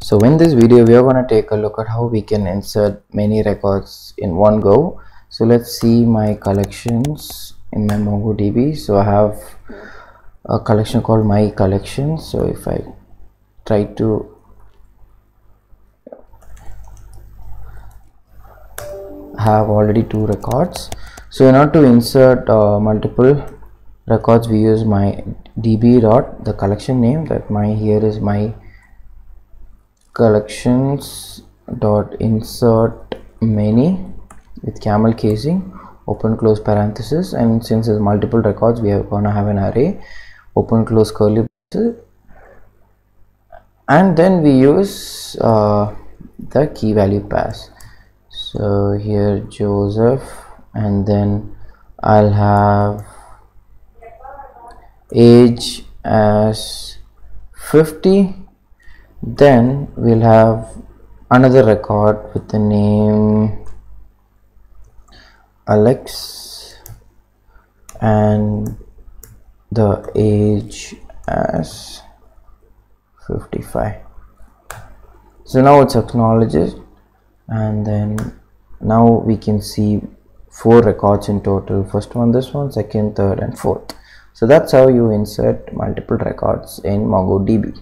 So in this video we are going to take a look at how we can insert many records in one go. So let's see my collections in my MongoDB. So I have a collection called my collections. So if I try to have already 2 records. So in order to insert multiple records, we use my db dot the collection name, that my here is my collections dot insert many with camel casing, open close parenthesis, and since there's multiple records we are gonna have an array, open close curly braces, and then we use the key value pass. So here Joseph, and then I'll have age as 50. Then we'll have another record with the name Alex and the age as 55. So now it's acknowledged, and then now we can see 4 records in total. First one, this one, second, third, and fourth. So that's how you insert multiple records in MongoDB.